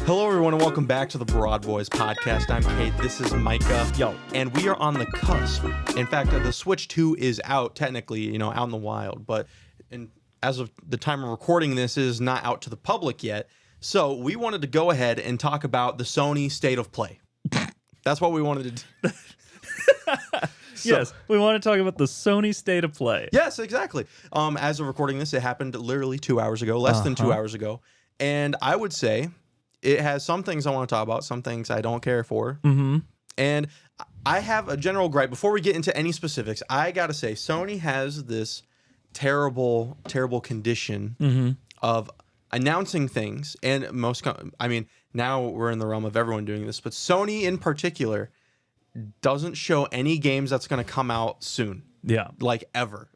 Hello, everyone, and welcome back to the BroadBoys podcast. I'm Kate. This is Micah. Yo. And we are on the cusp. In fact, the Switch 2 is out, technically, out in the wild. But as of the time of recording this, is not out to the public yet. So we wanted to go ahead and talk about the Sony State of Play. That's what we wanted to do. Yes, we want to talk about the Sony State of Play. Yes, exactly. As of recording this, it happened literally 2 hours ago, less than 2 hours ago. And I would say it has some things I want to talk about, some things I don't care for. Mm-hmm. And I have a general gripe. Before we get into any specifics, I got to say, Sony has this terrible, terrible condition of announcing things. And now we're in the realm of everyone doing this, but Sony in particular doesn't show any games that's going to come out soon. Yeah. Like ever,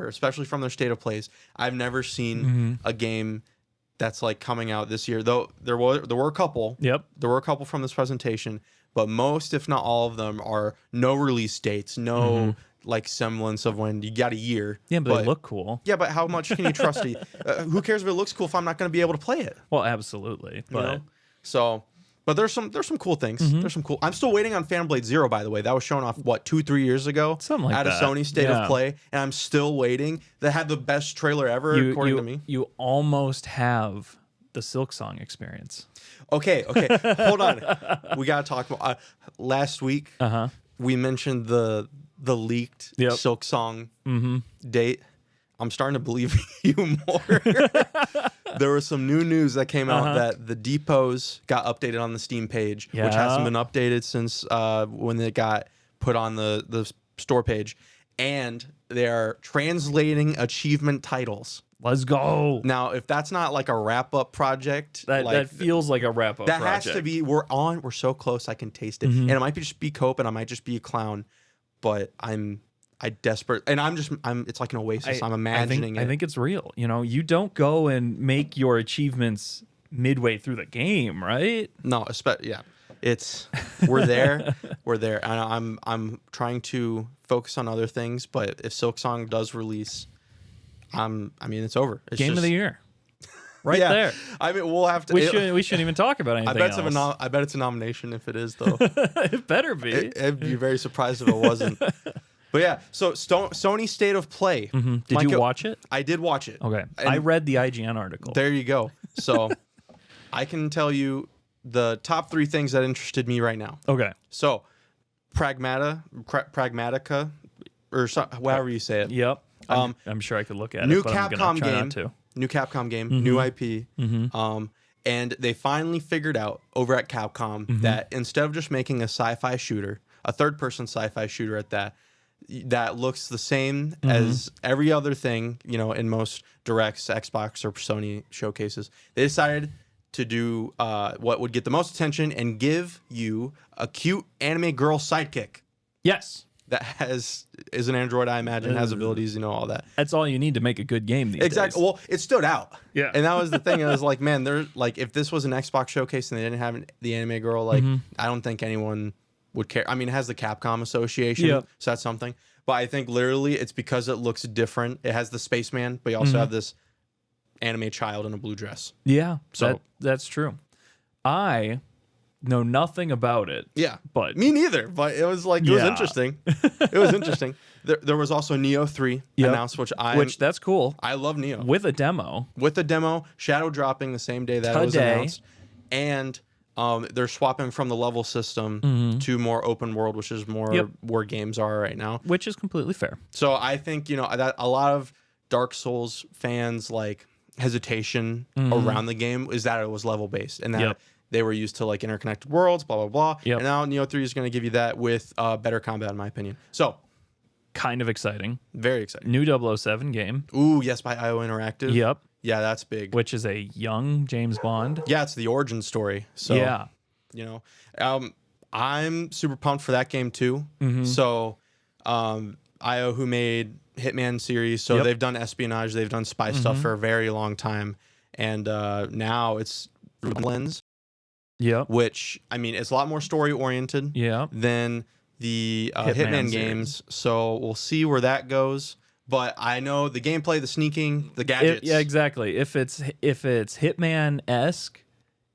especially from their State of Plays. I've never seen a game that's like coming out this year, though there were a couple. Yep. There were a couple from this presentation, but most, if not all of them, are no release dates, no like semblance of when. You got a year. Yeah, but they look cool. Yeah, but how much can you trust it? Who cares if it looks cool if I'm not going to be able to play it? Well, absolutely. But But there's some cool things. There's some cool. I'm still waiting on Phantom Blade Zero, by the way. That was shown off 2-3 years ago, something like at that. a Sony State of Play, and I'm still waiting. That had the best trailer ever, according to me. You almost have the Silk Song experience. Okay, hold on. We gotta talk about last week. We mentioned the leaked Silk Song date. I'm starting to believe you more. There was some new news that came out that the depots got updated on the Steam page, which hasn't been updated since when it got put on the store page. And they are translating achievement titles. Let's go. Now, if that's not like a wrap-up project. That feels like a wrap-up project. That has to be. We're so close, I can taste it. And it might just be Cope and I might just be a clown. But I'm it's like an oasis. I'm imagining it. I think it's real. You don't go and make your achievements midway through the game, right? No, we're there. We're there. And I'm trying to focus on other things, but if Silksong does release, it's over. It's Game of the year. Right yeah, there. We'll have to. We shouldn't even talk about anything else. I bet it's a nomination if it is, though. It better be. It'd be very surprised if it wasn't. But yeah, so Sony State of Play. Did you watch it? I did watch it. Okay. And I read the IGN article. There you go. So I can tell you the top 3 things that interested me right now. Okay. So Pragmatica, or however you say it. Yep. I'm sure I could look at new it, but Capcom I'm gonna try game. not to. New Capcom game, new IP. And they finally figured out over at Capcom that instead of just making a sci-fi shooter, a third-person sci-fi shooter at that looks the same as every other thing, in most directs, Xbox or Sony showcases, they decided to do what would get the most attention and give you a cute anime girl sidekick. Yes. That is an android, I imagine, has abilities, all that. That's all you need to make a good game these days. Well, it stood out. Yeah. And that was the thing. I was like, man, if this was an Xbox showcase and they didn't have the anime girl, I don't think anyone would care. It has the Capcom Association, so that's something. But I think literally it's because it looks different. It has the spaceman, but you also have this anime child in a blue dress. Yeah, so that's true. I know nothing about it. Yeah, but me neither. But it was like it was interesting. It was interesting. There was also Neo 3 announced, which that's cool. I love Neo with a demo. Shadow dropping the same day that it was announced, and they're swapping from the level system to more open world, which is more where games are right now, which is completely fair. So I think that a lot of Dark Souls fans like hesitation around the game is that it was level based and that they were used to like interconnected worlds, blah blah blah. And now Neo 3 is going to give you that with better combat, in my opinion. So kind of exciting, very exciting. New 007 game. Ooh, yes, by IO Interactive. Yep. Yeah, that's big. Which is a young James Bond. Yeah, it's the origin story. So I'm super pumped for that game too. So IO, who made Hitman series, so they've done espionage, they've done spy stuff for a very long time, and now it's Lens. Which it's a lot more story oriented. Than the Hitman games. So we'll see where that goes. But I know the gameplay, the sneaking, the gadgets. Yeah, exactly. If it's Hitman-esque,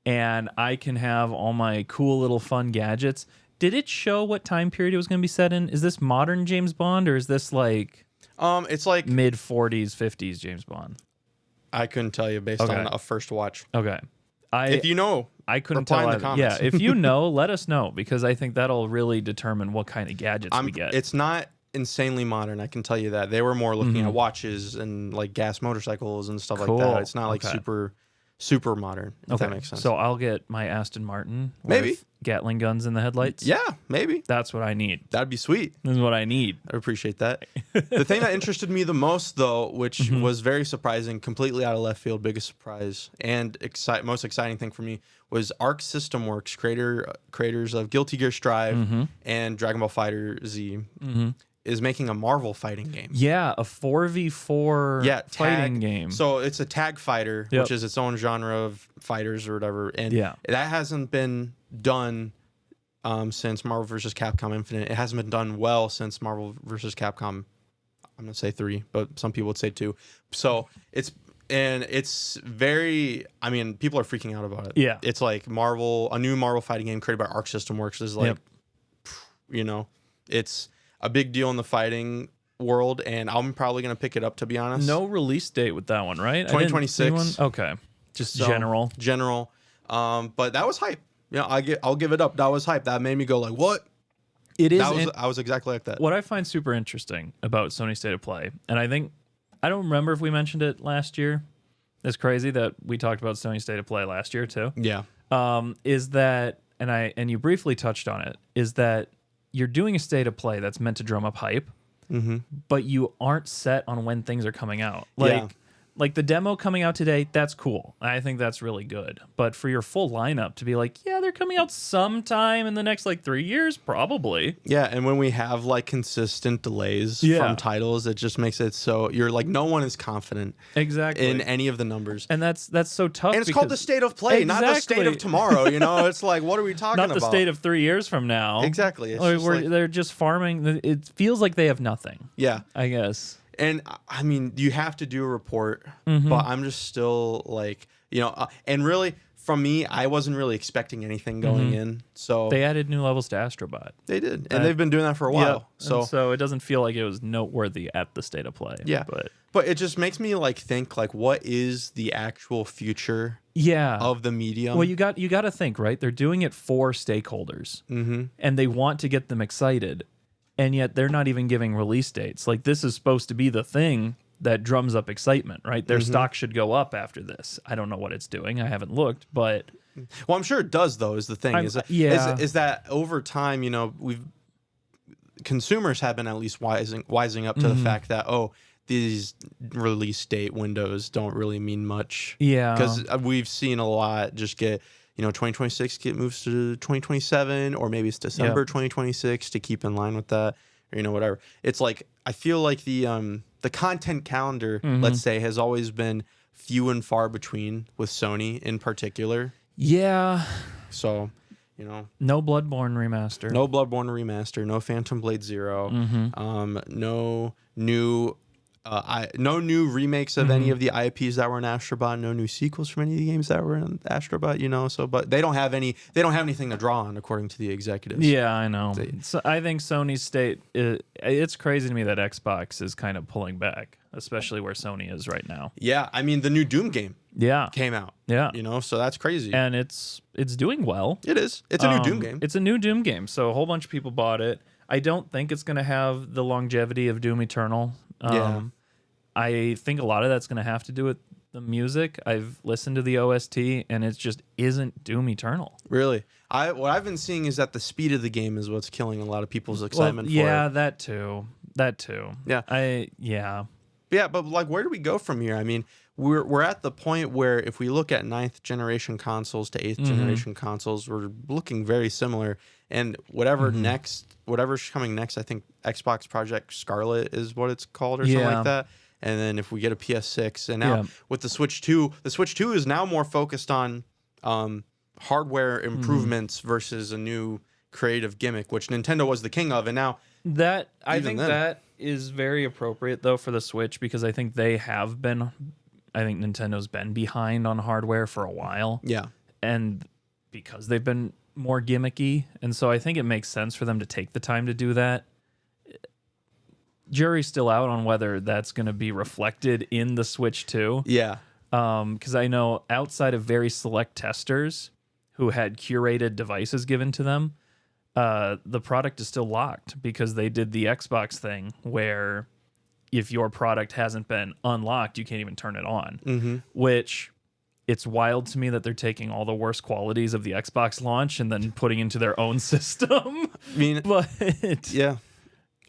and I can have all my cool little fun gadgets. Did it show what time period it was going to be set in? Is this modern James Bond, or is this like it's like mid 40s, 50s James Bond? I couldn't tell you based on a first watch. Okay. If you know, I couldn't reply tell in the either. comments. Yeah, if you know, let us know, because I think that'll really determine what kind of gadgets we get. It's not insanely modern, I can tell you that. They were more looking at watches and like gas motorcycles and stuff like that. It's not like super modern, if that makes sense. So I'll get my Aston Martin maybe with Gatling guns in the headlights. Yeah, maybe. That's what I need. That'd be sweet. This is what I need. I appreciate that. The thing that interested me the most, though, which was very surprising, completely out of left field, biggest surprise, and most exciting thing for me, was Arc System Works, creators of Guilty Gear Strive and Dragon Ball Fighter Z, is making a Marvel fighting game. Yeah, a 4v4 fighting game. So it's a tag fighter, which is its own genre of fighters or whatever. And that hasn't been done since Marvel vs. Capcom Infinite. It hasn't been done well since Marvel vs. Capcom, I'm going to say 3, but some people would say 2. So it's very, I mean, people are freaking out about it. Yeah. It's like a new Marvel fighting game created by Arc System Works is like, it's a big deal in the fighting world, and I'm probably going to pick it up, to be honest. No release date with that one, right? 2026. Okay. Just general. But that was hype. I'll give it up. That was hype. That made me go like, what? It is. I was exactly like that. What I find super interesting about Sony State of Play, and I don't remember if we mentioned it last year. It's crazy that we talked about Sony State of Play last year too. Yeah. Is that, and you briefly touched on it, is that you're doing a state of play that's meant to drum up hype, but you aren't set on when things are coming out. Like the demo coming out today, that's cool. I think that's really good. But for your full lineup to be like, yeah, they're coming out sometime in the next like 3 years, probably. Yeah, and when we have like consistent delays from titles, it just makes it so you're like, no one is confident in any of the numbers. And that's so tough. And it's called the state of play, not the state of tomorrow. It's like, what are we talking about? Not the state of 3 years from now. Exactly. They're just farming. It feels like they have nothing. Yeah. I guess. And I mean, you have to do a report, but I'm just still like, and really from me, I wasn't really expecting anything going in. So they added new levels to Astrobot. They did. And they've been doing that for a while. So it doesn't feel like it was noteworthy at the state of play. Yeah. But it just makes me like think like, what is the actual future of the medium? Well, you got to think, right? They're doing it for stakeholders and they want to get them excited. And yet they're not even giving release dates. Like, this is supposed to be the thing that drums up excitement, right? Their stock should go up after this. I don't know what it's doing. I haven't looked, but... Well, I'm sure it does, though, is the thing. Is that over time, consumers have been at least wising up to the fact that, these release date windows don't really mean much. Yeah. Because we've seen a lot just get... 2026 moves to 2027, or maybe it's December 2026 to keep in line with that, or whatever. It's like, I feel like the content calendar, let's say, has always been few and far between with Sony in particular. Yeah. So, no Bloodborne remaster. No Bloodborne remaster. No Phantom Blade Zero. No new. No new remakes of any of the IPs that were in Astrobot. No new sequels from any of the games that were in Astrobot. So, but they don't have any. They don't have anything to draw on, according to the executives. Yeah, I know. So I think Sony's state. It's crazy to me that Xbox is kind of pulling back, especially where Sony is right now. Yeah, I mean the new Doom game. Came out. Yeah, so that's crazy. And it's doing well. It is. It's a new Doom game. It's a new Doom game. So a whole bunch of people bought it. I don't think it's going to have the longevity of Doom Eternal. I think a lot of that's going to have to do with the music. I've listened to the OST, and it just isn't Doom Eternal. Really? What I've been seeing is that the speed of the game is what's killing a lot of people's excitement for it. Yeah, that too. Yeah. Yeah, but like, where do we go from here? I mean, we're at the point where if we look at 9th generation consoles to 8th generation consoles, we're looking very similar. And whatever's coming next, I think Xbox Project Scarlet is what it's called or something like that. And then if we get a PS6, and now with the Switch 2, the Switch 2 is now more focused on hardware improvements versus a new creative gimmick, which Nintendo was the king of. And now I think that is very appropriate though for the Switch, because I think Nintendo's been behind on hardware for a while. Yeah. and because they've been more gimmicky, and so I think it makes sense for them to take the time to do that. Jury's still out on whether that's going to be reflected in the Switch 2. Yeah. Because I know outside of very select testers who had curated devices given to them, the product is still locked because they did the Xbox thing where if your product hasn't been unlocked, you can't even turn it on, which it's wild to me that they're taking all the worst qualities of the Xbox launch and then putting into their own system. I mean, but yeah.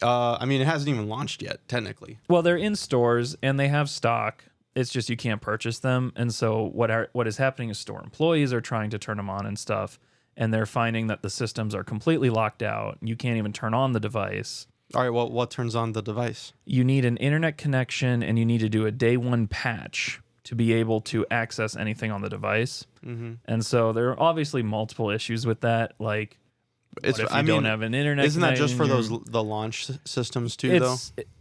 I mean, it hasn't even launched yet, technically. Well, they're in stores and they have stock. It's just you can't purchase them. And so what is happening is store employees are trying to turn them on and stuff, and they're finding that the systems are completely locked out. You can't even turn on the device. All right, well, what turns on the device? You need an internet connection, and you need to do a day one patch to be able to access anything on the device. And so there are obviously multiple issues with that, like if you don't have an internet isn't that just for connection, the launch systems too, though?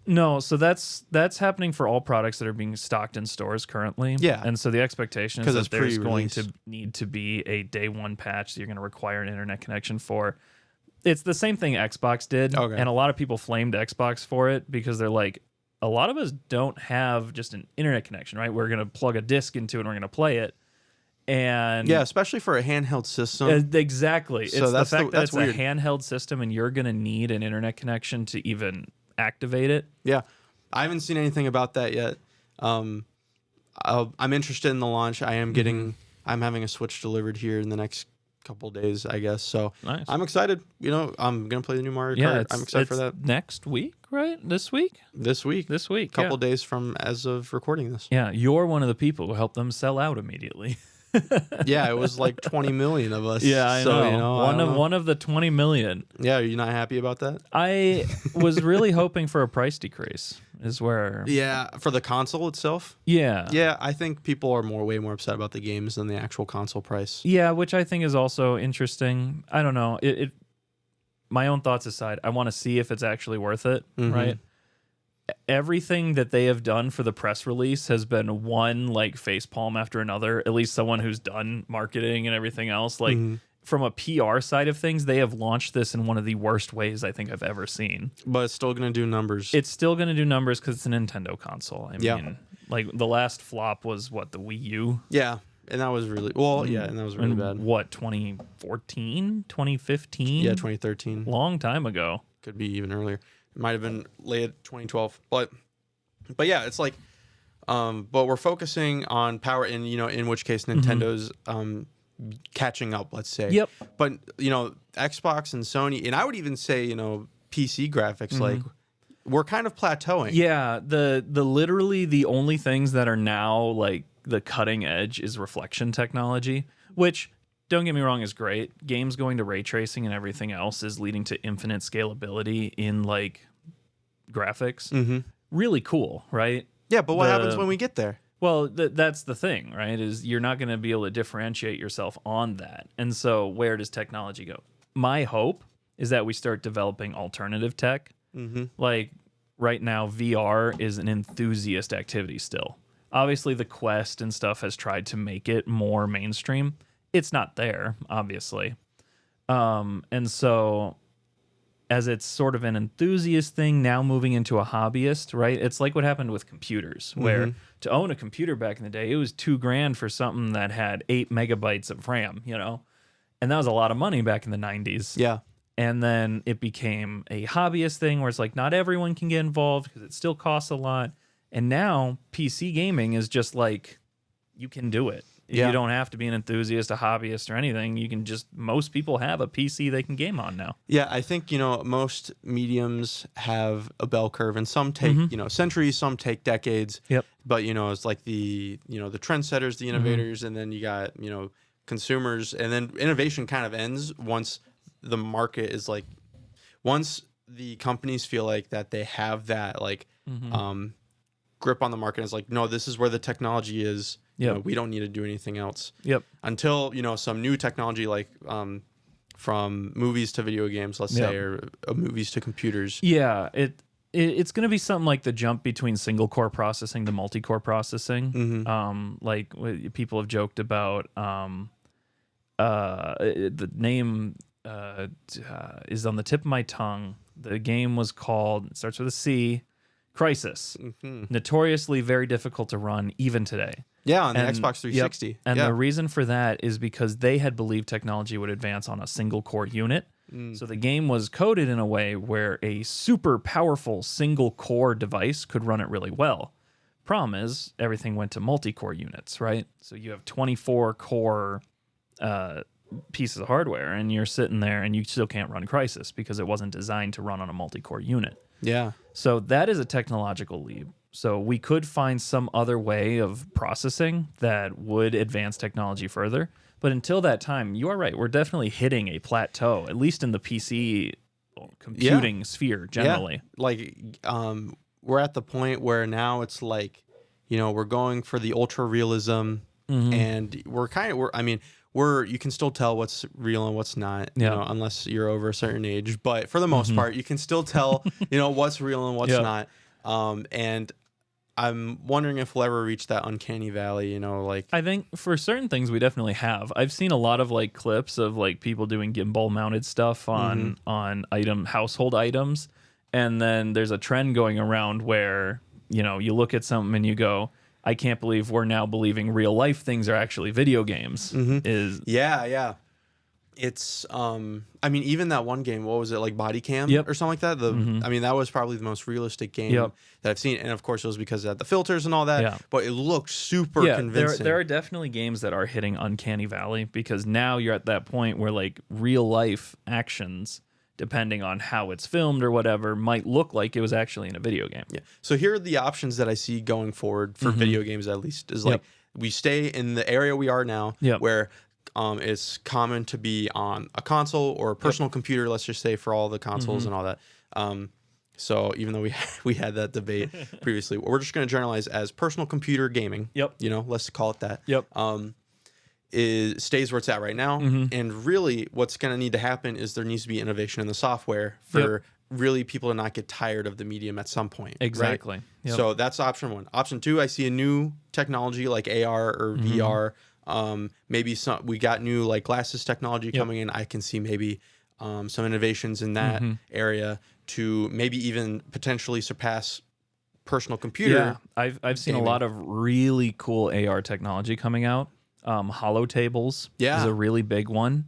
No, so that's happening for all products that are being stocked in stores currently. Yeah. And so the expectation is that there's going pre-release. to need to be a day one patch that you're going to require an internet connection for. It's the same thing Xbox did. Okay. And a lot of people flamed Xbox for it because they're like, a lot of us don't have just an internet connection, right? We're going to plug a disc into it and we're going to play it. And Yeah, especially for a handheld system. Exactly. So it's that's the fact that that's it's weird. a handheld system and you're going to need an internet connection to even activate it. Yeah, I haven't seen anything about that yet. I'm interested in the launch. I am getting. I'm having a Switch delivered here in the next couple days, I guess. So Nice. I'm excited. You know, I'm gonna play the new Mario Kart. I'm excited for that. Next week, right? This week? This week. Couple days from as of recording this. Yeah, you're one of the people who helped them sell out immediately. Yeah, it was like 20 million of us. Yeah, I know. You know, One of the 20 million. Yeah, are you not happy about that? I was really hoping for a price decrease. Is where. Yeah, for the console itself. Yeah. Yeah, I think people are way more upset about the games than the actual console price. Yeah, which I think is also interesting. I don't know. My own thoughts aside, I want to see if it's actually worth it, right? Everything that they have done for the press release has been one like facepalm after another. At least someone who's done marketing and everything else. Like from a PR side of things, they have launched this in one of the worst ways I think I've ever seen. But it's still going to do numbers. It's still going to do numbers because it's a Nintendo console. I mean, like the last flop was what, the Wii U? Yeah, and that was really and that was really bad. What, 2014, 2015? Yeah, 2013. Long time ago. Could be even earlier. It might have been late 2012. But yeah, it's like but we're focusing on power in, you know, in which case Nintendo's catching up, let's say. Yep. But, you know, Xbox and Sony, and I would even say, you know, PC graphics, like we're kind of plateauing. Yeah, the literally the only things that are now like the cutting edge is reflection technology, which don't get me wrong is great. Games going to ray tracing and everything else is leading to infinite scalability in like graphics. Really cool, right? Yeah, but what happens when we get there? Well, that's the thing, right? Is you're not going to be able to differentiate yourself on that. And so where does technology go? My hope is that we start developing alternative tech. Like right now, VR is an enthusiast activity still. Obviously, the Quest and stuff has tried to make it more mainstream. It's not there, obviously. And so as it's sort of an enthusiast thing now moving into a hobbyist, right? It's like what happened with computers, where to own a computer back in the day, it was $2,000 for something that had 8 megabytes of RAM, you know? And that was a lot of money back in the 90s. Yeah. And then it became a hobbyist thing where it's like not everyone can get involved because it still costs a lot. And now PC gaming is just like, you can do it. Yeah. You don't have to be an enthusiast, a hobbyist, or anything. You can just, most people have a PC they can game on now. Yeah, I think, you know, most mediums have a bell curve, and some take, you know, centuries, some take decades. Yep. But, you know, it's like the trendsetters, the innovators, and then you got, you know, consumers, and then innovation kind of ends once the market is like, once the companies feel like that they have that, like, grip on the market. It's like, no, this is where the technology is. You know, we don't need to do anything else. Yep. Until, you know, some new technology like from movies to video games, let's say, or movies to computers. Yeah, it's going to be something like the jump between single core processing to multi-core processing. Like people have joked about the name is on the tip of my tongue. The game was called, it starts with a C, Crisis. Notoriously very difficult to run even today. Yeah, on the Xbox 360. Yep. And the reason for that is because they had believed technology would advance on a single core unit. So the game was coded in a way where a super powerful single core device could run it really well. Problem is, everything went to multi-core units, right? So you have 24 core pieces of hardware, and you're sitting there and you still can't run Crisis because it wasn't designed to run on a multi-core unit. Yeah. So that is a technological leap. So we could find some other way of processing that would advance technology further. But until that time, you are right. We're definitely hitting a plateau, at least in the PC computing sphere generally. Yeah. Like, we're at the point where now it's like, we're going for the ultra realism, and you can still tell what's real and what's not, unless you're over a certain age. But for the most part, you can still tell, what's real and what's not. And I'm wondering if we'll ever reach that uncanny valley, I think for certain things we definitely have. I've seen a lot of clips of people doing gimbal mounted stuff on household items, and then there's a trend going around where, you look at something and you go, I can't believe we're now believing real life things are actually video games. Yeah. It's even that one game, what was it, like Body Cam or something like that? That was probably the most realistic game that I've seen, and of course it was because it had the filters and all that, but it looked super convincing. There are definitely games that are hitting uncanny valley, because now you're at that point where real life actions, depending on how it's filmed or whatever, might look like it was actually in a video game. Yeah. So here are the options that I see going forward for video games, at least, is we stay in the area we are now, where it's common to be on a console or a personal computer, let's just say, for all the consoles and all that. So even though we had that debate previously, we're just going to generalize as personal computer gaming. Let's call it that. It stays where it's at right now. And really what's going to need to happen is there needs to be innovation in the software for really people to not get tired of the medium at some point. Exactly. Right? So that's option one. Option two, I see a new technology like AR or VR. Maybe we got new glasses technology coming in. I can see maybe some innovations in that area to maybe even potentially surpass personal computer. Yeah, I've seen a lot of really cool AR technology coming out. Hollow tables is a really big one.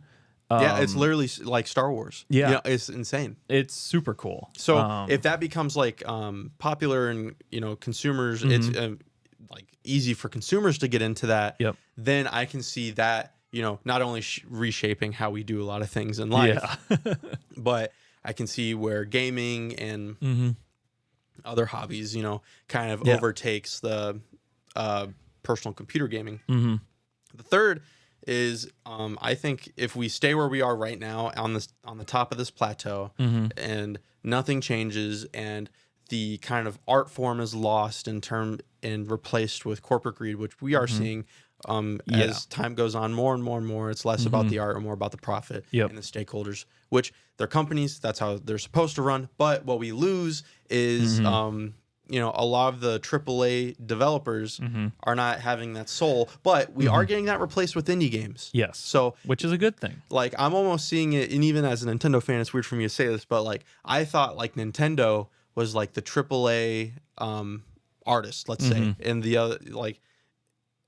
It's literally like Star Wars. Yeah, it's insane. It's super cool. So if that becomes popular and consumers, it's easy for consumers to get into that. Then I can see that not only reshaping how we do a lot of things in life, but I can see where gaming and other hobbies kind of overtakes the personal computer gaming. The third is I think if we stay where we are right now on the top of this plateau and nothing changes and the kind of art form is lost and replaced with corporate greed, which we are seeing as time goes on, more and more and more, it's less about the art and more about the profit and the stakeholders, which they're companies, that's how they're supposed to run. But what we lose is a lot of the AAA developers are not having that soul, but we are getting that replaced with indie games. Yes. So, which is a good thing. I'm almost seeing it, and even as a Nintendo fan, it's weird for me to say this, but I thought Nintendo was the AAA artist, let's say, and the other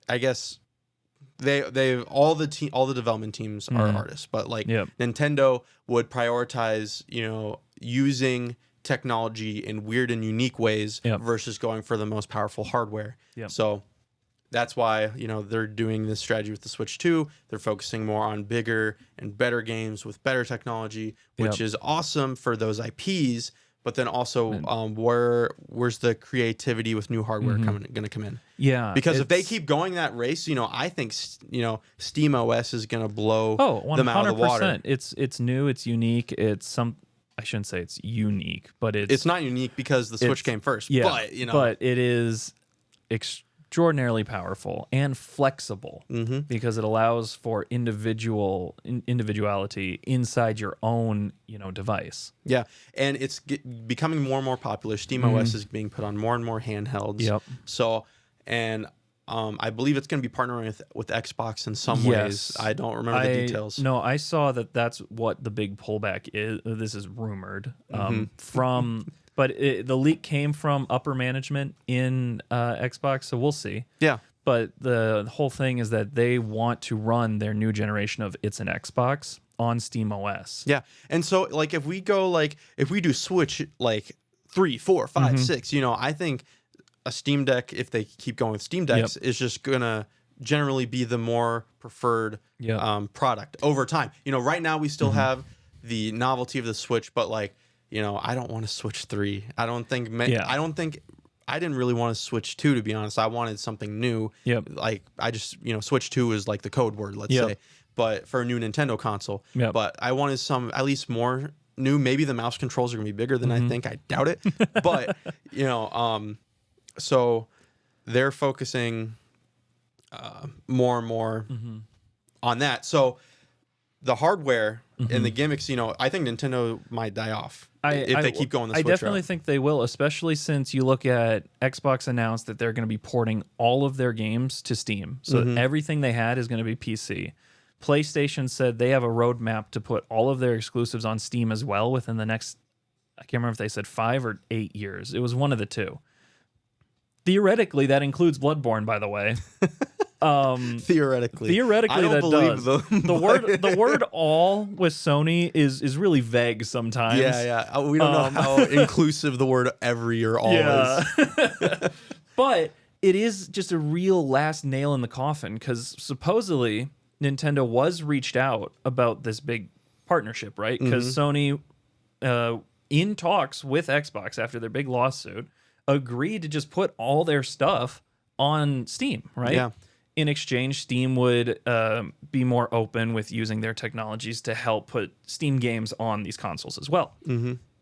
I guess they all the development teams are artists, but Nintendo would prioritize using technology in weird and unique ways versus going for the most powerful hardware. So that's why they're doing this strategy with the Switch 2. They're focusing more on bigger and better games with better technology, which is awesome for those IPs. But then also, where's the creativity with new hardware going to come in? Yeah, because if they keep going that race, I think Steam OS is going to blow them out of the water. It's new, it's unique, I shouldn't say it's unique, but it's not unique because the Switch came first. Yeah, but it is extraordinarily powerful and flexible because it allows for individuality inside your own device. Yeah, and it's becoming more and more popular. Steam OS is being put on more and more handhelds. So, and I believe it's going to be partnering with Xbox in some ways. I don't remember the details. No, I saw that's what the big pullback is. This is rumored from, but the leak came from upper management in Xbox, so we'll see. Yeah. But the whole thing is that they want to run their new generation of It's an Xbox on Steam OS. Yeah. And so like if we do Switch like 3, 4, 5, 6, I think a Steam Deck, if they keep going with Steam Decks, is just gonna generally be the more preferred product over time. Right now we still have the novelty of the Switch, but like, I don't want to Switch 3. I didn't really want to Switch 2, to be honest. I wanted something new. Yep. Like I just, Switch 2 is like the code word, let's say. But for a new Nintendo console. Yep. But I wanted some at least more new. Maybe the mouse controls are gonna be bigger than I think. I doubt it. But so they're focusing more and more on that. So the hardware and the gimmicks, I think Nintendo might die off if they keep going the Switch I definitely route. think they will, especially since you look at Xbox announced that they're going to be porting all of their games to Steam. So everything they had is going to be PC. PlayStation said they have a roadmap to put all of their exclusives on Steam as well within the next, I can't remember if they said 5 or 8 years. It was one of the two. Theoretically, that includes Bloodborne, by the way. Theoretically, I don't that believe does. The word "all" with Sony is really vague sometimes. Yeah. We don't know how inclusive the word "every" or "all" is. But it is just a real last nail in the coffin because supposedly Nintendo was reached out about this big partnership, right? Because Sony, in talks with Xbox after their big lawsuit, agreed to just put all their stuff on Steam, right? Yeah. In exchange, Steam would be more open with using their technologies to help put Steam games on these consoles as well.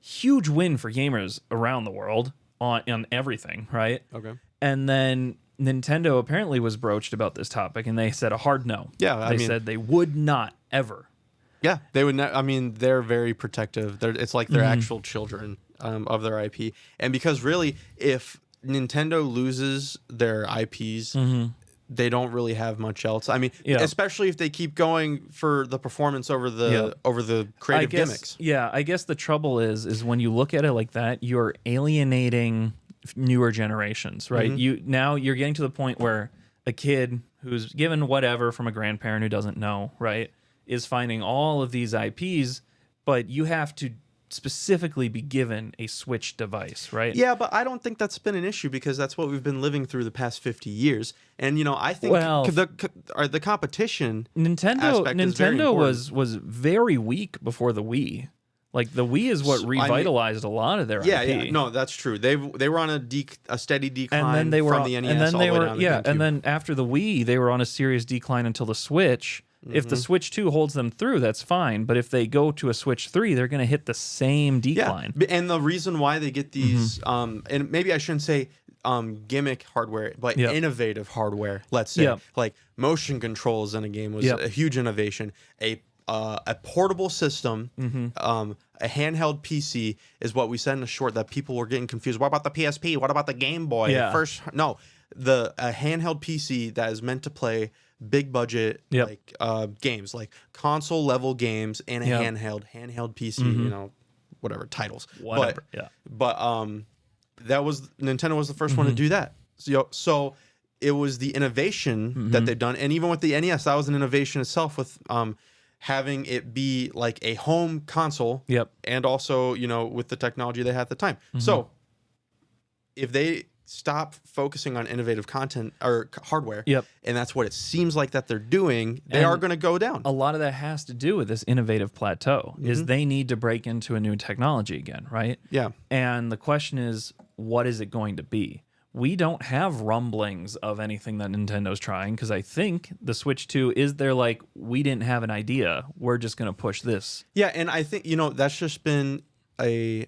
Huge win for gamers around the world on everything, right? Okay. And then Nintendo apparently was broached about this topic, and they said a hard no. Yeah, they said they would not ever. Yeah, they would. They're very protective. It's like they're actual children of their IP, and because really, if Nintendo loses their IPs, they don't really have much else. Especially if they keep going for the performance over the creative gimmicks. Yeah, I guess the trouble is when you look at it like that, you're alienating newer generations, right? You're getting to the point where a kid who's given whatever from a grandparent who doesn't know, right, is finding all of these IPs, but you have to specifically be given a Switch device, right? Yeah, but I don't think that's been an issue because that's what we've been living through the past 50 years. And I think the competition Nintendo was very weak before the Wii. Like the Wii is what revitalized a lot of their IP. Yeah, no, that's true. They were on a steady decline and then they were from the NES all the way down to GameCube. And then after the Wii, they were on a serious decline until the Switch. If the Switch 2 holds them through, that's fine. But if they go to a Switch 3, they're going to hit the same decline. Yeah. And the reason why they get these, and maybe I shouldn't say gimmick hardware, but innovative hardware, let's say, like motion controls in a game was a huge innovation. A portable system, a handheld PC is what we said in the short that people were getting confused. What about the PSP? What about the Game Boy? Yeah. A handheld PC that is meant to play big budget games, like console level games, and a handheld PC, whatever titles. Whatever. But Nintendo was the first one to do that. So it was the innovation that they've done, and even with the NES, that was an innovation itself with having it be like a home console. And also, with the technology they had at the time. So if they stop focusing on innovative content or hardware, and that's what it seems like that they're doing, they are going to go down. A lot of that has to do with this innovative plateau, is they need to break into a new technology again, right? Yeah. And the question is, what is it going to be? We don't have rumblings of anything that Nintendo's trying, because I think the Switch 2 is there like, we didn't have an idea, we're just going to push this. Yeah, and I think, that's just been a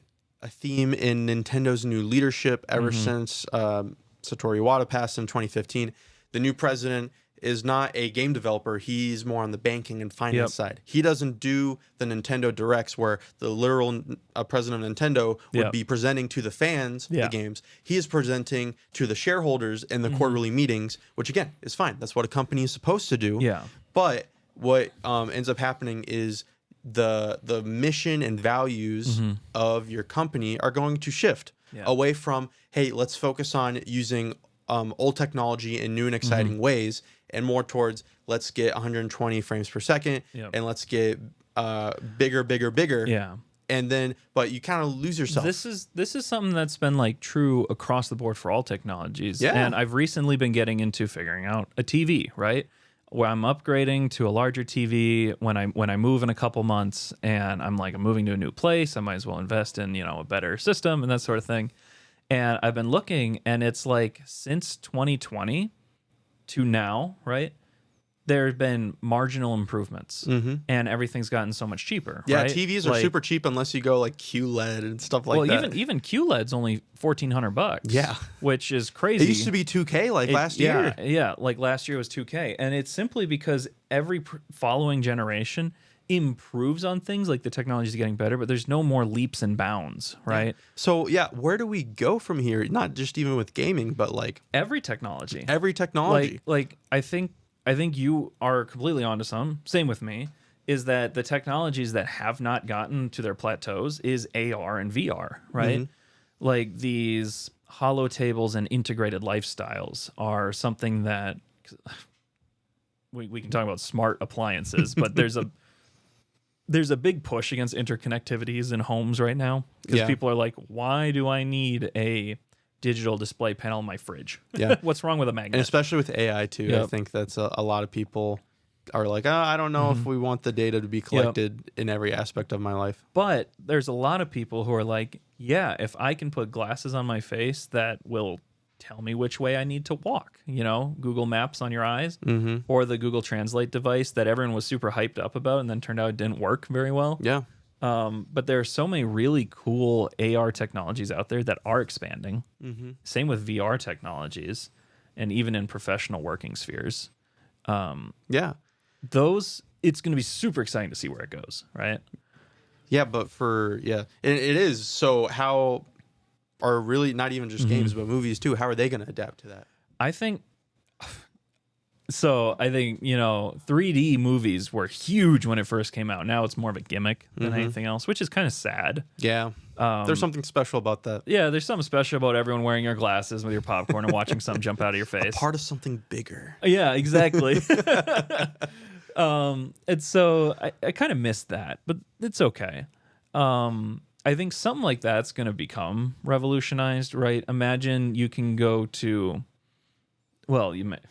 theme in Nintendo's new leadership ever since Satoru Iwata passed in 2015. The new president is not a game developer. He's more on the banking and finance side. He doesn't do the Nintendo Directs where the literal president of Nintendo would be presenting to the fans the games. He is presenting to the shareholders in the quarterly meetings, which again is fine. That's what a company is supposed to do. Yeah. But what ends up happening is the mission and values of your company are going to shift away from, hey, let's focus on using old technology in new and exciting ways, and more towards let's get 120 frames per second and let's get bigger. Yeah. And then, but you kind of lose yourself. This is something that's been like true across the board for all technologies. Yeah. And I've recently been getting into figuring out a TV, right? Where I'm upgrading to a larger TV when I move in a couple months, and I'm moving to a new place. I might as well invest in, a better system and that sort of thing. And I've been looking, and it's like since 2020 to now, right? There have been marginal improvements, and everything's gotten so much cheaper. Yeah, right? TVs are super cheap unless you go like QLED and stuff like that. Well, even QLED's only $1,400. Yeah, which is crazy. It used to be 2K last year. Yeah, like last year was 2K, and it's simply because every following generation improves on things. Like the technology is getting better, but there's no more leaps and bounds, right? Yeah. So where do we go from here? Not just even with gaming, but like every technology. Like I think you are completely onto some. Same with me. Is that the technologies that have not gotten to their plateaus is AR and VR, right? Like these holo tables and integrated lifestyles are something that we can talk about smart appliances, but there's a big push against interconnectivities in homes right now because people are like, why do I need a digital display panel in my fridge? Yeah. What's wrong with a magnet? And especially with AI too. Yep. I think that's a lot of people are like, I don't know if we want the data to be collected in every aspect of my life. But there's a lot of people who are like, yeah, if I can put glasses on my face that will tell me which way I need to walk, Google Maps on your eyes, or the Google Translate device that everyone was super hyped up about and then turned out it didn't work very well. Yeah. But there are so many really cool AR technologies out there that are expanding. Same with VR technologies, and even in professional working spheres. It's going to be super exciting to see where it goes, right? Yeah, but it is. So how are really not even just games, but movies too, how are they going to adapt to that? I think 3D movies were huge when it first came out. Now it's more of a gimmick than anything else, which is kind of sad. Yeah. There's something special about that. Yeah, there's something special about everyone wearing your glasses with your popcorn and watching something jump out of your face. A part of something bigger. Yeah, exactly. And so I kind of missed that, but it's okay. I think something like that's going to become revolutionized, right? Imagine you can go to,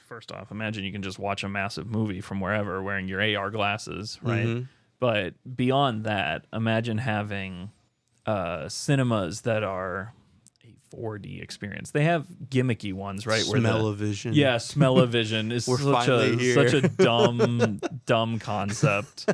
first off, imagine you can just watch a massive movie from wherever wearing your AR glasses, right? But beyond that, imagine having cinemas that are a 4D experience. They have gimmicky ones, right? Smell-o-vision. Yeah, smell-o-vision is such a dumb concept.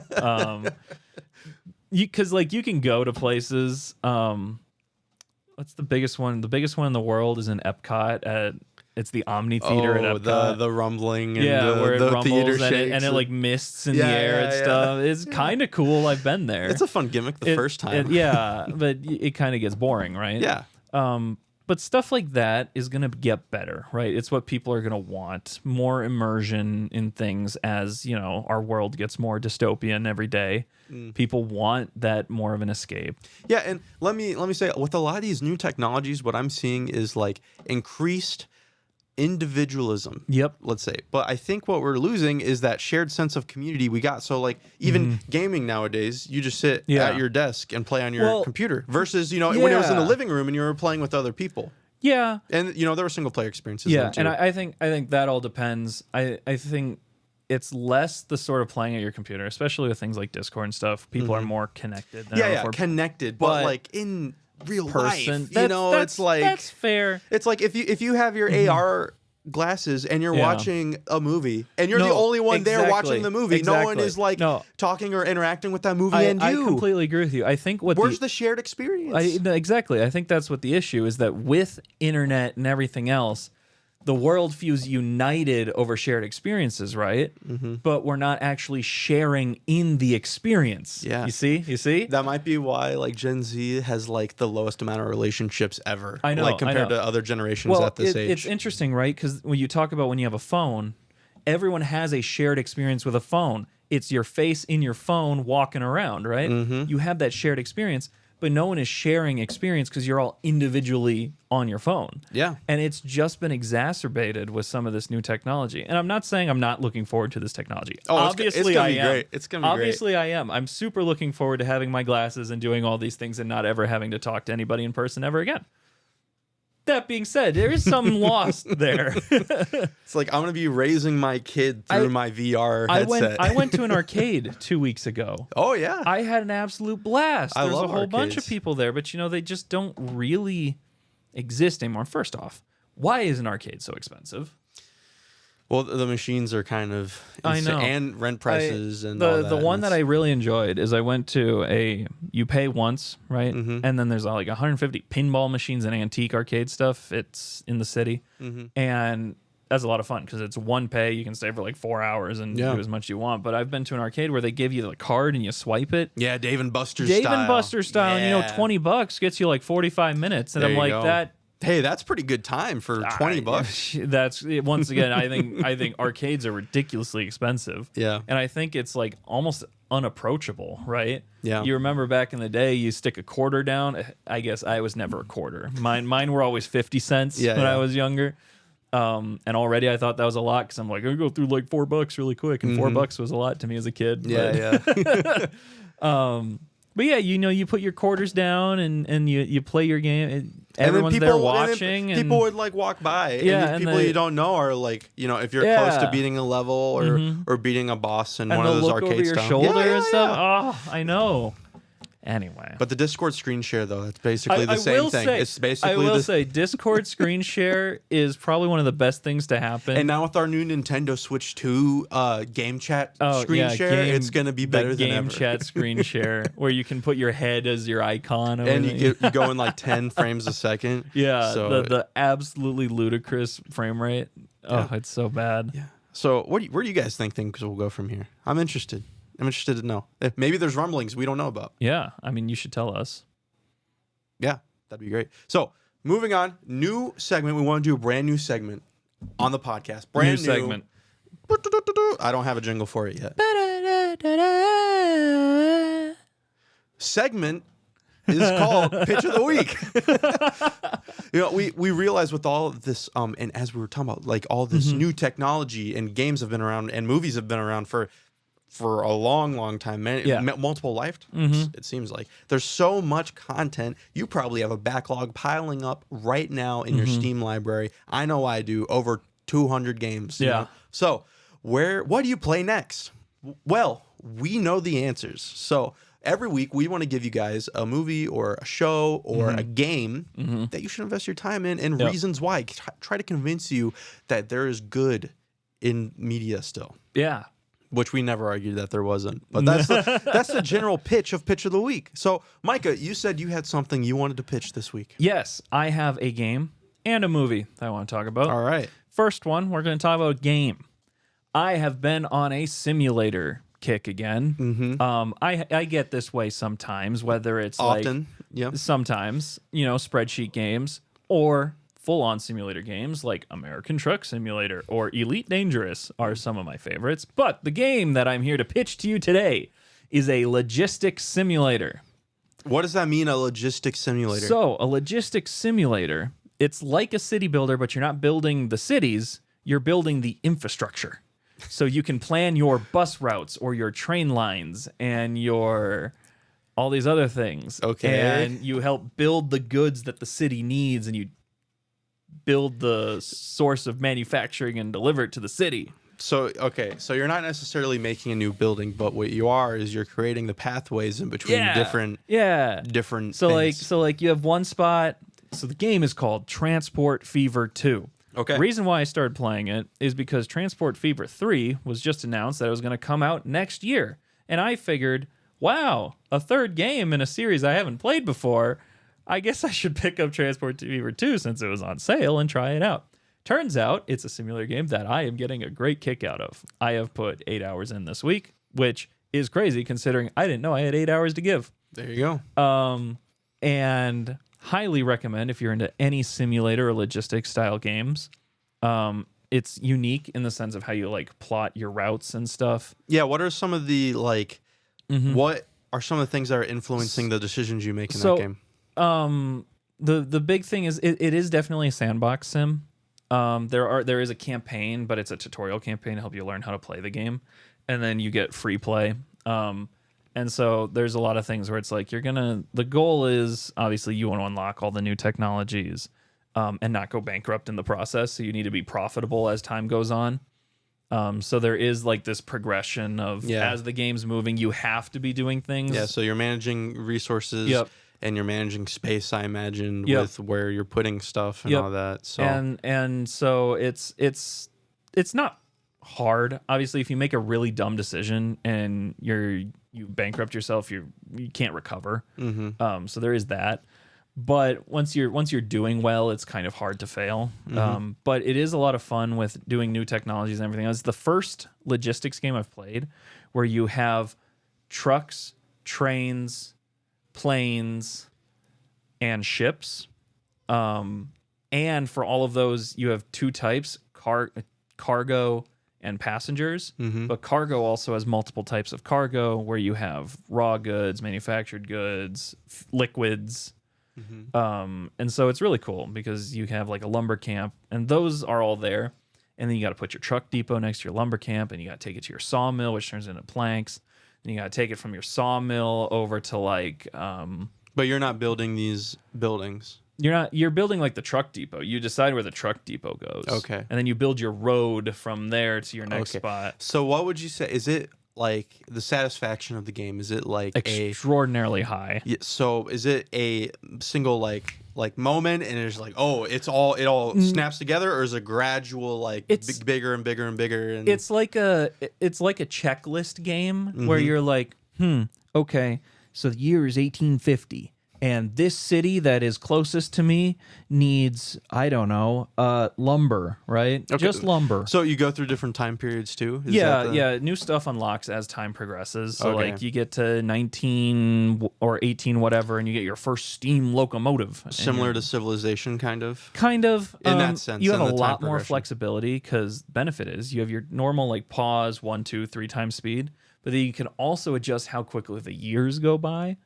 Because you can go to places. What's the biggest one? The biggest one in the world is in Epcot. It's the Omni Theater at Epcot. The rumbling and where it rumbles theater and it like mists in the air and stuff. It's kind of cool. I've been there. It's a fun gimmick first time. But it kind of gets boring, right? Yeah. But stuff like that is going to get better, right? It's what people are going to want. More immersion in things as, our world gets more dystopian every day. People want that more of an escape. Yeah, and let me say, with a lot of these new technologies, what I'm seeing is like increased individualism. Yep. Let's say. But I think what we're losing is that shared sense of community we got. So like even gaming nowadays, you just sit at your desk and play on your computer versus, when it was in the living room and you were playing with other people. Yeah. And there were single player experiences. Yeah. And I think that all depends. I think it's less the sort of playing at your computer, especially with things like Discord and stuff. People are more connected. Connected, but like in real person. Life, it's like that's fair. It's like if you have your AR glasses and you're watching a movie and you're the only one there watching the movie, no one is like talking or interacting with that movie. I completely agree with you. I think where's the shared experience? Exactly. I think that's what the issue is, that with internet and everything else, the world feels united over shared experiences, right? But we're not actually sharing in the experience. Yeah. You see? That might be why like Gen Z has like the lowest amount of relationships ever. I know, like compared to other generations at this age. It's interesting, right? Because when you talk about when you have a phone, everyone has a shared experience with a phone. It's your face in your phone walking around, right? You have that shared experience, but no one is sharing experience because you're all individually on your phone. Yeah. And it's just been exacerbated with some of this new technology. And I'm not saying I'm not looking forward to this technology. Oh, obviously, it's gonna I be am. great. It's gonna be obviously, I am. I'm super looking forward to having my glasses and doing all these things and not ever having to talk to anybody in person ever again. That being said, there is some lost there. It's like I'm gonna be raising my kid through my VR headset. I went to an arcade 2 weeks ago. Oh yeah, I had an absolute blast. I There's love a whole bunch arcades. of people there, but they just don't really exist anymore. First off, why is an arcade so expensive? Well, the machines are kind of I know. and rent prices and all that. The one that I really enjoyed is I went to you pay once, right? And then there's like 150 pinball machines and antique arcade stuff. It's in the city. And that's a lot of fun because it's one pay. You can stay for like 4 hours and do as much as you want. But I've been to an arcade where they give you the card and you swipe it. Yeah, Dave and Buster's Dave style. and Buster style. Yeah. And $20 gets you like 45 minutes. And There I'm you like, go. that. Hey, that's pretty good time for $20. That's once again, I think arcades are ridiculously expensive. Yeah. And I think it's like almost unapproachable, right? Yeah. You remember back in the day, you stick a quarter down. I guess I was never a quarter. Mine were always 50 cents when I was younger. And already I thought that was a lot because I'm like, I'm gonna go through like $4 really quick, and $4 was a lot to me as a kid. Yeah, But yeah, you put your quarters down and you play your game. Everyone's there watching. And people would like walk by. Yeah, and people you don't know are like, if you're close to beating a level or beating a boss in one of those look arcade over your style. shoulder and stuff. Oh, I know. Anyway, But the Discord screen share though, it's basically the same thing. It's basically I will say Discord screen share is probably one of the best things to happen. And now with our new Nintendo Switch 2 game chat screen share, it's going to be better than ever. Game chat screen share where you can put your head as your icon. And you go in like 10 frames a second. Yeah, so, the absolutely ludicrous frame rate. Oh, it's so bad. Yeah. So where do you guys think things will go from here? I'm interested to know. If maybe there's rumblings we don't know about. Yeah, I mean, you should tell us. Yeah, that'd be great. So moving on, new segment. We want to do a brand new segment on the podcast. Brand new segment. I don't have a jingle for it yet. Segment is called Pitch of the Week. We realize with all of this, and as we were talking about, like all this new technology and games have been around and movies have been around for a long time, multiple lifetimes. It seems like there's so much content. You probably have a backlog piling up right now in your Steam library. I know I do, over 200 games. You know? So what do you play next? Well, we know the answers. So every week we want to give you guys a movie or a show or a game that you should invest your time in and reasons why. Try to convince you that there is good in media still. Yeah. Which we never argued that there wasn't. But that's the general pitch of Pitch of the Week. So, Micah, you said you had something you wanted to pitch this week. Yes, I have a game and a movie that I want to talk about. All right. First one, we're going to talk about a game. I have been on a simulator kick again. I get this way sometimes, whether it's Often, sometimes, spreadsheet games or full-on simulator games like American Truck Simulator or Elite Dangerous are some of my favorites. But the game that I'm here to pitch to you today is a logistics simulator. What does that mean, a logistics simulator? So, a logistics simulator, it's like a city builder, but you're not building the cities, you're building the infrastructure. So you can plan your bus routes or your train lines and all these other things. Okay. And you help build the goods that the city needs, and you build the source of manufacturing and deliver it to the city. So you're not necessarily making a new building, but what you are is you're creating the pathways in between different things. So you have one spot. So the game is called Transport Fever 2. Okay. The reason why I started playing it is because Transport Fever 3 was just announced that it was going to come out next year. And I figured, wow, a third game in a series I haven't played before. I guess I should pick up Transport Fever 2 since it was on sale and try it out. Turns out it's a simulator game that I am getting a great kick out of. I have put 8 hours in this week, which is crazy considering I didn't know I had 8 hours to give. There you go. And highly recommend if you're into any simulator or logistics style games. It's unique in the sense of how you like plot your routes and stuff. Yeah, what are some of the like what are some of the things that are influencing the decisions you make in that game? The big thing is it is definitely a sandbox sim. There is a campaign, but it's a tutorial campaign to help you learn how to play the game, and then you get free play. And so there's a lot of things where it's like the goal is obviously you want to unlock all the new technologies, and not go bankrupt in the process. So you need to be profitable as time goes on. So there is like this progression of as the game's moving, you have to be doing things. Yeah. So you're managing resources. And you're managing space, I imagine, with where you're putting stuff and all that. So and so it's not hard. Obviously, if you make a really dumb decision and you bankrupt yourself, you can't recover. So there is that. But once you're doing well, it's kind of hard to fail. But it is a lot of fun with doing new technologies and everything. It's the first logistics game I've played where you have trucks, trains, planes, and ships. And for all of those, you have two types, cargo and passengers. But cargo also has multiple types of cargo where you have raw goods, manufactured goods, liquids. And so it's really cool because you have like a lumber camp and those are all there. And then you got to put your truck depot next to your lumber camp and you got to take it to your sawmill, which turns into planks. Then you got to take it from your sawmill over to like... but you're not building these buildings. You're building like the truck depot. You decide where the truck depot goes. Okay. And then you build your road from there to your next spot. So what would you say? Is it like the satisfaction of the game? Is it like extraordinarily high? Yeah, so is it a single like moment and it's like, oh, it all snaps together, or is it gradual like bigger and bigger and bigger? And it's like a checklist game where you're like, okay, so the year is 1850. And this city that is closest to me needs, I don't know, lumber, right? Okay. Just lumber. So you go through different time periods too? Yeah. New stuff unlocks as time progresses. So like you get to 19 or 18, whatever, and you get your first steam locomotive. Similar to Civilization, kind of? Kind of. In that sense. You have a lot more flexibility because benefit is you have your normal like pause, 1, 2, 3 times speed, but then you can also adjust how quickly the years go by.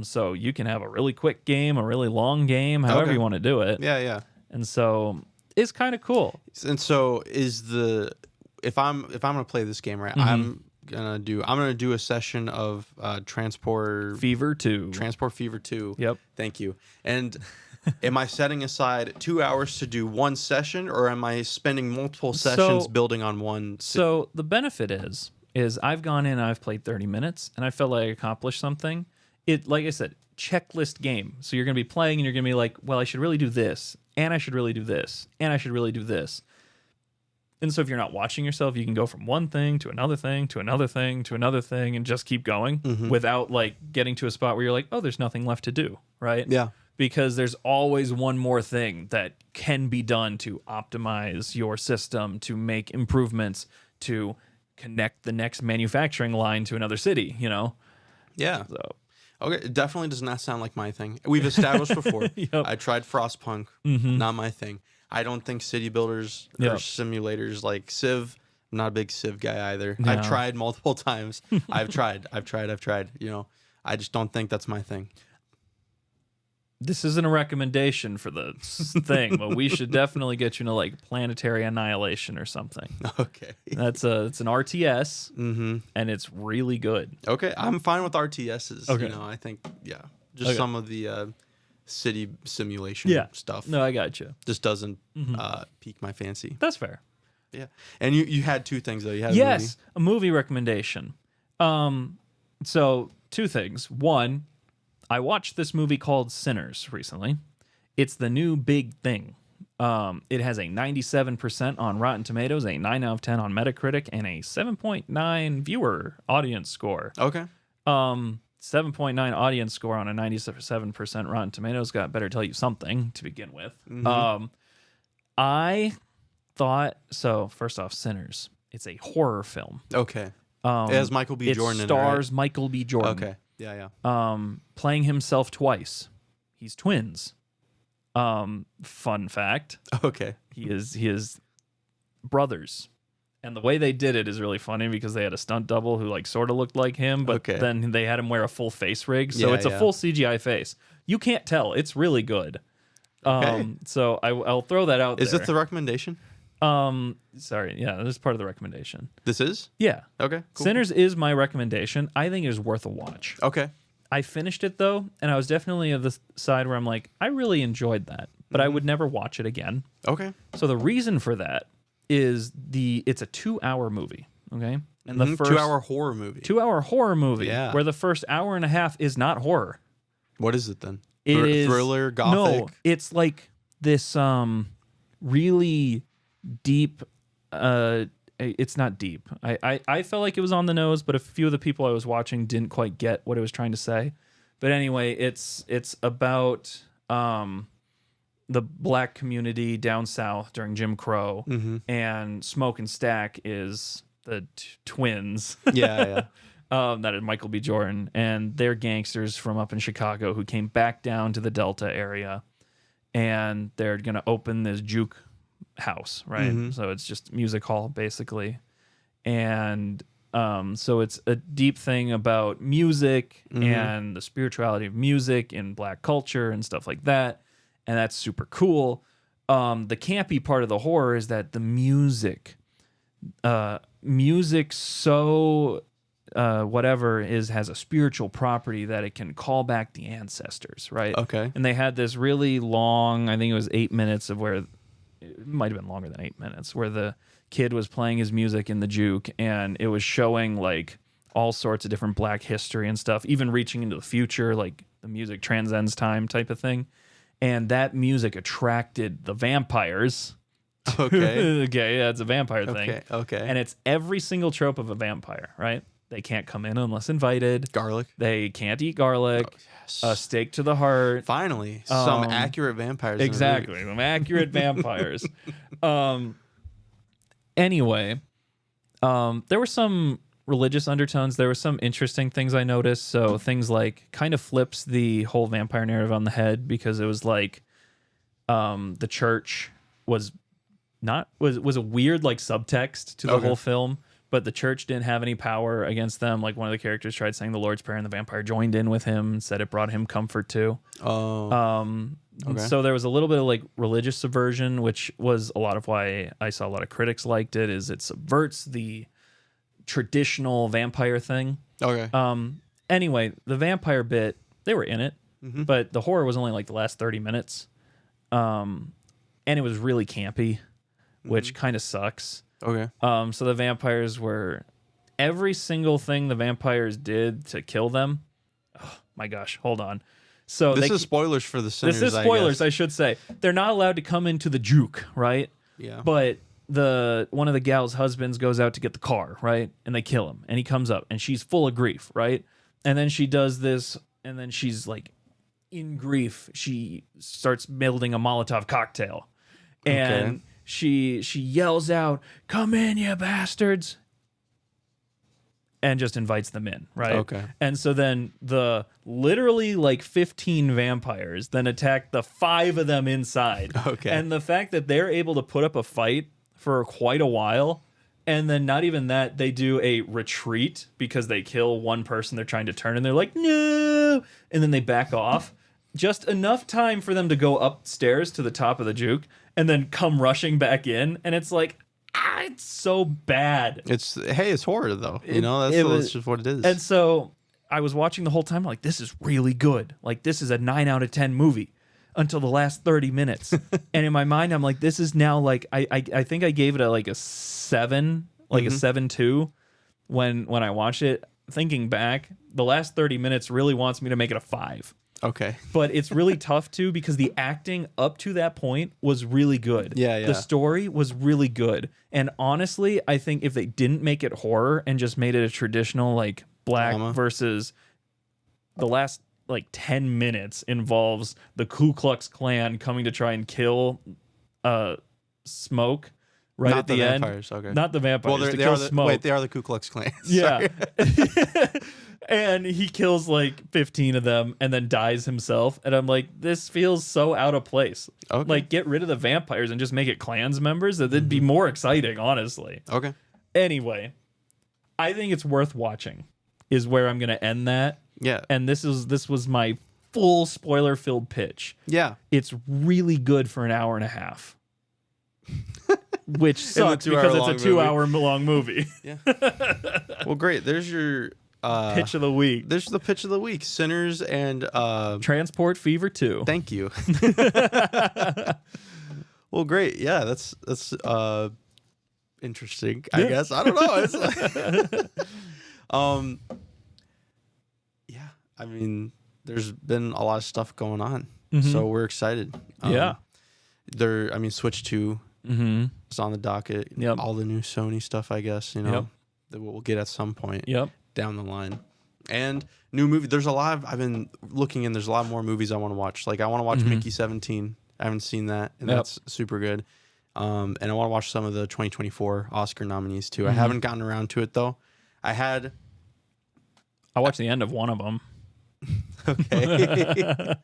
So you can have a really quick game, a really long game, however you want to do it. Yeah. And so it's kind of cool. And so if I'm gonna play this game right, I'm gonna do a session of Transport Fever 2. Transport Fever 2. Yep. Thank you. And am I setting aside 2 hours to do one session, or am I spending multiple sessions building on one? So the benefit is I've gone in and I've played 30 minutes and I felt like I accomplished something. It, like I said, checklist game. So you're going to be playing and you're going to be like, well, I should really do this, and I should really do this, and I should really do this. And so if you're not watching yourself, you can go from one thing to another thing to another thing to another thing and just keep going without like getting to a spot where you're like, oh, there's nothing left to do, right? Yeah. Because there's always one more thing that can be done to optimize your system, to make improvements, to connect the next manufacturing line to another city, you know? Yeah. So... Okay, it definitely does not sound like my thing. We've established before. I tried Frostpunk, not my thing. I don't think city builders or simulators like Civ. I'm not a big Civ guy either. No. I've tried multiple times. I've tried. You know, I just don't think that's my thing. This isn't a recommendation for the thing, but we should definitely get you into like Planetary Annihilation or something. Okay. It's an RTS, and it's really good. Okay, I'm fine with RTSs. Okay. You know, I think, just some of the city simulation stuff. No, I got you. Just doesn't pique my fancy. That's fair. Yeah. And you had two things, though. You had a movie recommendation. So, two things. One, I watched this movie called Sinners recently. It's the new big thing. It has a 97% on Rotten Tomatoes, a 9 out of 10 on Metacritic, and a 7.9 viewer audience score. Okay. 7.9 audience score on a 97% Rotten Tomatoes better tell you something to begin with. I thought so. First off, Sinners. It's a horror film. Okay. It has Michael B. Jordan in it, stars right? Michael B. Jordan. Okay. Yeah. Playing himself twice. He's twins. Fun fact. Okay. He is brothers. And the way they did it is really funny because they had a stunt double who like sort of looked like him, but then they had him wear a full face rig. So it's a full CGI face. You can't tell. It's really good. So I'll throw that out there. Is this the recommendation? Sorry. Yeah, this is part of the recommendation. This is? Yeah. Okay. Cool. Sinners is my recommendation. I think it is worth a watch. Okay. I finished it though, and I was definitely of the side where I'm like, I really enjoyed that, but I would never watch it again. Okay. So the reason for that is it's a 2-hour movie. Okay. And the first 2-hour horror movie. 2-hour horror movie. Yeah. Where the first hour and a half is not horror. What is it then? It is thriller, gothic? No, it's like this really deep. It's not deep. I felt like it was on the nose, but a few of the people I was watching didn't quite get what it was trying to say. But anyway, it's about the black community down south during Jim Crow, and Smoke and Stack is the twins. Yeah. That is Michael B. Jordan, and they're gangsters from up in Chicago who came back down to the Delta area, and they're gonna open this juke house, right? So it's just music hall basically, and so it's a deep thing about music and the spirituality of music and black culture and stuff like that, and that's super cool. The campy part of the horror is that the music so whatever has a spiritual property that it can call back the ancestors, right? Okay. And they had this really long, I think it was 8 minutes of where it might have been longer than 8 minutes, where the kid was playing his music in the juke, and it was showing like all sorts of different black history and stuff, even reaching into the future, like the music transcends time type of thing. And that music attracted the vampires. Okay. Okay, yeah, it's a vampire thing. Okay. And it's every single trope of a vampire, right? They can't come in unless invited. Garlic. They can't eat garlic. Oh, yes. A stake to the heart. Finally, some accurate vampires. Exactly, some accurate vampires. Anyway, there were some religious undertones. There were some interesting things I noticed. So things like kind of flips the whole vampire narrative on the head, because it was like the church was a weird like subtext to the whole film. But the church didn't have any power against them. Like one of the characters tried saying the Lord's Prayer, and the vampire joined in with him and said it brought him comfort too. So there was a little bit of like religious subversion, which was a lot of why I saw a lot of critics liked it. Is it subverts the traditional vampire thing. Okay. Anyway, the vampire bit, they were in it, but the horror was only like the last 30 minutes. And it was really campy, which kind of sucks. Okay. So the vampires were every single thing the vampires did to kill them. Oh my gosh, hold on. So this is spoilers for the Sinners. This is spoilers, I should say. They're not allowed to come into the juke, right? Yeah. But one of the gal's husbands goes out to get the car, right? And they kill him. And he comes up and she's full of grief, right? And then she does this, and then she's like in grief. She starts building a Molotov cocktail. And she yells out, "Come in, you bastards," and just invites them in, right? Okay. And so then the literally like 15 vampires then attack the 5 of them inside. Okay. And the fact that they're able to put up a fight for quite a while, and then not even that, they do a retreat because they kill one person they're trying to turn, and they're like, "No," and then they back off. Just enough time for them to go upstairs to the top of the juke and then come rushing back in. And it's like, it's so bad. It's horror though. That's just what it is. And so I was watching the whole time like, this is really good. Like, this is a 9 out of 10 movie until the last 30 minutes. And in my mind, I'm like, this is now like, I think I gave it a 7, like a 7.2 when I watched it. Thinking back, the last 30 minutes really wants me to make it a 5. Okay. But it's really tough too, because the acting up to that point was really good. Yeah. The story was really good. And honestly, I think if they didn't make it horror and just made it a traditional like black drama versus the last like 10 minutes involves the Ku Klux Klan coming to try and kill smoke right Not at the vampires, end. okay. Not the vampires. Well, to they kill are the, smoke. wait, they are the Ku Klux Klan. Yeah. And he kills like 15 of them and then dies himself. And I'm like, this feels so out of place. Okay. Like, get rid of the vampires and just make it clans members. That'd be more exciting, honestly. Okay. Anyway, I think it's worth watching, is where I'm going to end that. Yeah. And this was my full spoiler-filled pitch. Yeah. It's really good for an hour and a half. Which sucks because it's a 2-hour long movie. Yeah. Well, great. There's your pitch of the week. There's the pitch of the week. Sinners and Transport Fever 2. Thank you. Well, great. Yeah, that's interesting. I guess I don't know. It's like, yeah. I mean, there's been a lot of stuff going on, so we're excited. Yeah. Switch 2 is on the docket. Yep. All the new Sony stuff, I guess. That we'll get at some point. Yep. Down the line. And new movie. There's a lot. I've been looking, and there's a lot more movies I want to watch. Like I want to watch Mickey 17. I haven't seen that, and that's super good. And I want to watch some of the 2024 Oscar nominees too. I haven't gotten around to it though. I watched the end of one of them. Okay.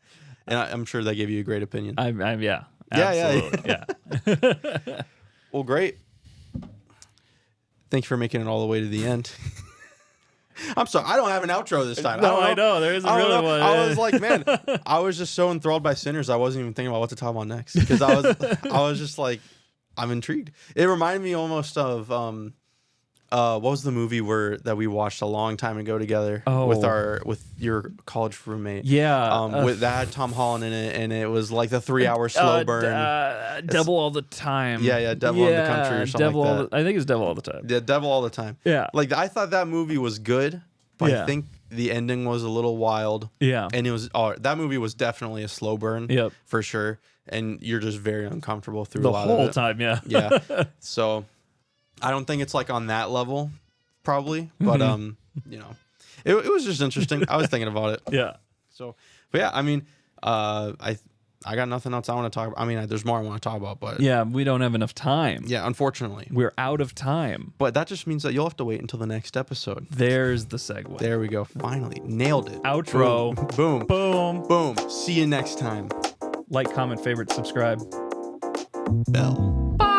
And I'm sure that gave you a great opinion. Yeah. Absolutely. Yeah. Well, great. Thank you for making it all the way to the end. I'm sorry, I don't have an outro this time. No, I know. There isn't really one. I was like, man, I was just so enthralled by Sinners, I wasn't even thinking about what to talk about next. Because I was just like, I'm intrigued. It reminded me almost of what was the movie that we watched a long time ago together with your college roommate? Yeah. With that had Tom Holland in it, and it was like the 3-hour slow burn. Devil All the Time. Yeah, Devil in the Country or something like that. I think it's Devil All the Time. Yeah, Devil All the Time. Yeah. Like I thought that movie was good, but I think the ending was a little wild. Yeah. And it was that movie was definitely a slow burn. Yep. For sure. And you're just very uncomfortable through a lot of it. The whole time, yeah. Yeah. So I don't think it's like on that level, probably, but it was just interesting. I was thinking about it. Yeah. So, but yeah, I mean, I got nothing else I want to talk about. I mean, there's more I want to talk about, but yeah, we don't have enough time. Yeah, unfortunately, we're out of time. But that just means that you'll have to wait until the next episode. There's the segue. There we go. Finally, nailed it. Outro. Boom. Boom. Boom. Boom. See you next time. Like, comment, favorite, subscribe. Bell. Bye.